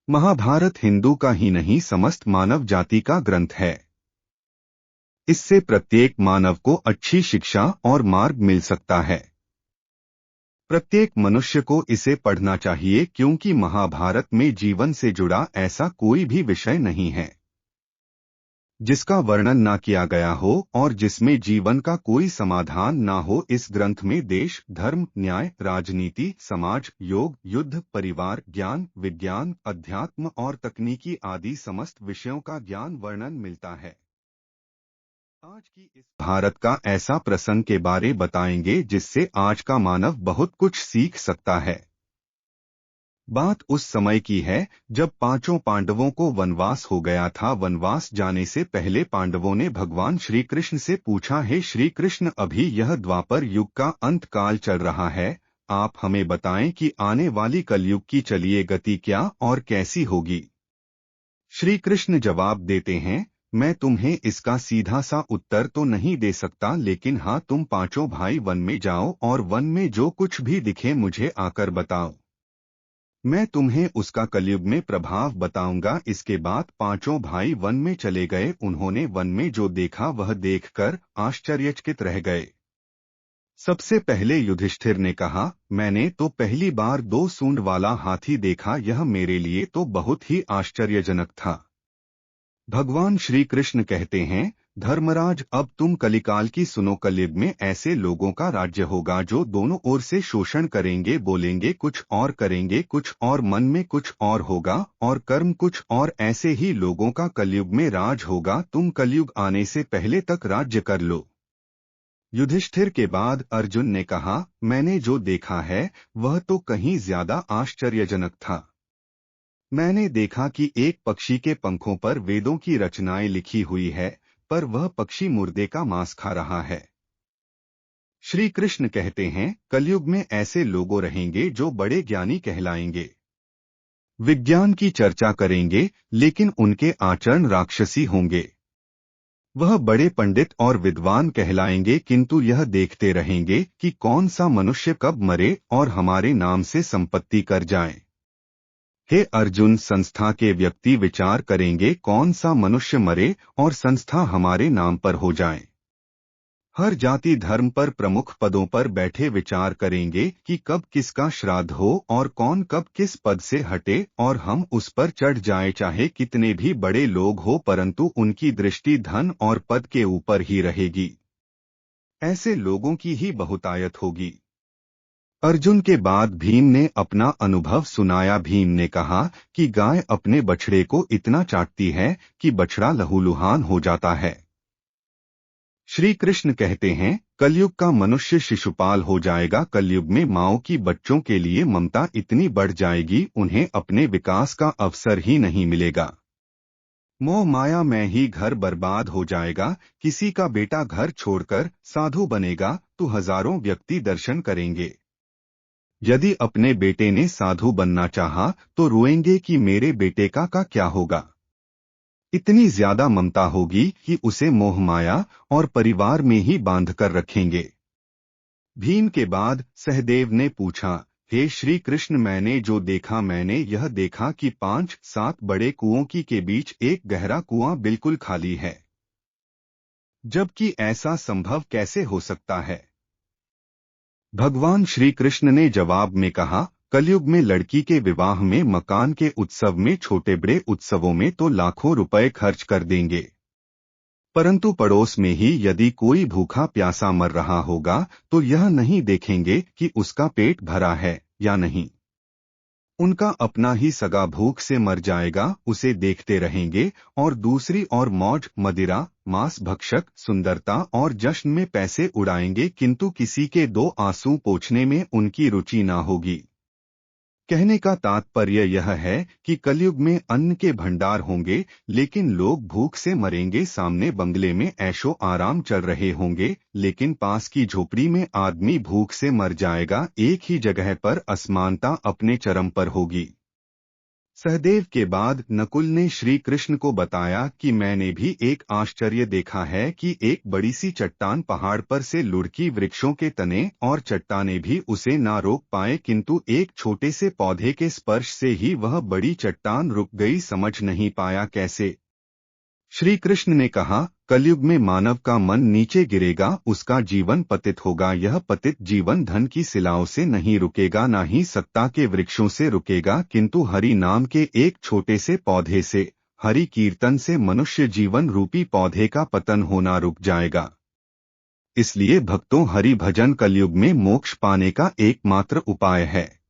महाभारत हिंदू का ही नहीं समस्त मानव जाति का ग्रंथ है। इससे प्रत्येक मानव को अच्छी शिक्षा और मार्ग मिल सकता है। प्रत्येक मनुष्य को इसे पढ़ना चाहिए क्योंकि महाभारत में जीवन से जुड़ा ऐसा कोई भी विषय नहीं है जिसका वर्णन ना किया गया हो और जिसमें जीवन का कोई समाधान ना हो। इस ग्रंथ में देश, धर्म, न्याय, राजनीति, समाज, योग, युद्ध, परिवार, ज्ञान, विज्ञान, अध्यात्म और तकनीकी आदि समस्त विषयों का ज्ञान वर्णन मिलता है। आज की इस भारत का ऐसा प्रसंग के बारे बताएंगे जिससे आज का मानव बहुत कुछ सीख सकता है। बात उस समय की है जब पांचों पांडवों को वनवास हो गया था। वनवास जाने से पहले पांडवों ने भगवान श्री कृष्ण से पूछा, हे श्री कृष्ण, अभी यह द्वापर युग का अंत काल चल रहा है, आप हमें बताएं कि आने वाली कलयुग की चलिए गति क्या और कैसी होगी। श्री कृष्ण जवाब देते हैं, मैं तुम्हें इसका सीधा सा उत्तर तो नहीं दे सकता, लेकिन हाँ, तुम पांचों भाई वन में जाओ और वन में जो कुछ भी दिखे मुझे आकर बताओ। मैं तुम्हें उसका कलयुग में प्रभाव बताऊंगा। इसके बाद पांचों भाई वन में चले गए। उन्होंने वन में जो देखा वह देखकर आश्चर्यचकित रह गए। सबसे पहले युधिष्ठिर ने कहा, मैंने तो पहली बार 2 सूंड वाला हाथी देखा, यह मेरे लिए तो बहुत ही आश्चर्यजनक था। भगवान श्री कृष्ण कहते हैं, धर्मराज, अब तुम कलिकाल की सुनो। कलयुग में ऐसे लोगों का राज्य होगा जो दोनों ओर से शोषण करेंगे, बोलेंगे कुछ और करेंगे कुछ और, मन में कुछ और होगा और कर्म कुछ और। ऐसे ही लोगों का कलयुग में राज होगा। तुम कलयुग आने से पहले तक राज्य कर लो। युधिष्ठिर के बाद अर्जुन ने कहा, मैंने जो देखा है वह तो कहीं ज्यादा आश्चर्यजनक था। मैंने देखा कि एक पक्षी के पंखों पर वेदों की रचनाएं लिखी हुई है, पर वह पक्षी मुर्दे का मांस खा रहा है। श्री कृष्ण कहते हैं, कलयुग में ऐसे लोग रहेंगे जो बड़े ज्ञानी कहलाएंगे, विज्ञान की चर्चा करेंगे, लेकिन उनके आचरण राक्षसी होंगे। वह बड़े पंडित और विद्वान कहलाएंगे, किंतु यह देखते रहेंगे कि कौन सा मनुष्य कब मरे और हमारे नाम से संपत्ति कर जाए। हे अर्जुन, संस्था के व्यक्ति विचार करेंगे कौन सा मनुष्य मरे और संस्था हमारे नाम पर हो जाए। हर जाति धर्म पर प्रमुख पदों पर बैठे विचार करेंगे कि कब किसका श्राद्ध हो और कौन कब किस पद से हटे और हम उस पर चढ़ जाएं। चाहे कितने भी बड़े लोग हो, परंतु उनकी दृष्टि धन और पद के ऊपर ही रहेगी। ऐसे लोगों की ही बहुतायत होगी। अर्जुन के बाद भीम ने अपना अनुभव सुनाया। भीम ने कहा कि गाय अपने बछड़े को इतना चाटती है कि बछड़ा लहूलुहान हो जाता है। श्री कृष्ण कहते हैं, कलयुग का मनुष्य शिशुपाल हो जाएगा। कलयुग में माओ की बच्चों के लिए ममता इतनी बढ़ जाएगी, उन्हें अपने विकास का अवसर ही नहीं मिलेगा। मोह माया में ही घर बर्बाद हो जाएगा। किसी का बेटा घर छोड़कर साधु बनेगा तो हजारों व्यक्ति दर्शन करेंगे। यदि अपने बेटे ने साधु बनना चाहा तो रोएंगे कि मेरे बेटे का क्या होगा। इतनी ज्यादा ममता होगी कि उसे मोह माया और परिवार में ही बांध कर रखेंगे। भीम के बाद सहदेव ने पूछा, हे श्री कृष्ण, मैंने जो देखा, मैंने यह देखा कि 5-7 बड़े कुओं के बीच एक गहरा कुआं बिल्कुल खाली है। जबकि ऐसा संभव कैसे हो सकता है? भगवान श्री कृष्ण ने जवाब में कहा, कलयुग में लड़की के विवाह में, मकान के उत्सव में, छोटे बड़े उत्सवों में तो लाखों रुपए खर्च कर देंगे, परंतु पड़ोस में ही यदि कोई भूखा प्यासा मर रहा होगा तो यह नहीं देखेंगे कि उसका पेट भरा है या नहीं। उनका अपना ही सगा भूख से मर जाएगा, उसे देखते रहेंगे और दूसरी ओर मौज, मदिरा, मांस भक्षक, सुंदरता और जश्न में पैसे उड़ाएंगे, किंतु किसी के 2 आंसू पोंछने में उनकी रुचि ना होगी। कहने का तात्पर्य यह है कि कलयुग में अन्न के भंडार होंगे, लेकिन लोग भूख से मरेंगे। सामने बंगले में ऐशो आराम चल रहे होंगे, लेकिन पास की झोपड़ी में आदमी भूख से मर जाएगा। एक ही जगह पर असमानता अपने चरम पर होगी। सहदेव के बाद नकुल ने श्री कृष्ण को बताया कि मैंने भी एक आश्चर्य देखा है कि एक बड़ी सी चट्टान पहाड़ पर से लुढ़की वृक्षों के तने और चट्टाने भी उसे ना रोक पाए, किंतु एक छोटे से पौधे के स्पर्श से ही वह बड़ी चट्टान रुक गई। समझ नहीं पाया कैसे। श्री कृष्ण ने कहा, कलयुग में मानव का मन नीचे गिरेगा, उसका जीवन पतित होगा। यह पतित जीवन धन की शिलाओं से नहीं रुकेगा, ना ही सत्ता के वृक्षों से रुकेगा, किंतु हरि नाम के एक छोटे से पौधे से, हरि कीर्तन से मनुष्य जीवन रूपी पौधे का पतन होना रुक जाएगा। इसलिए भक्तों, हरि भजन कलयुग में मोक्ष पाने का एकमात्र उपाय है।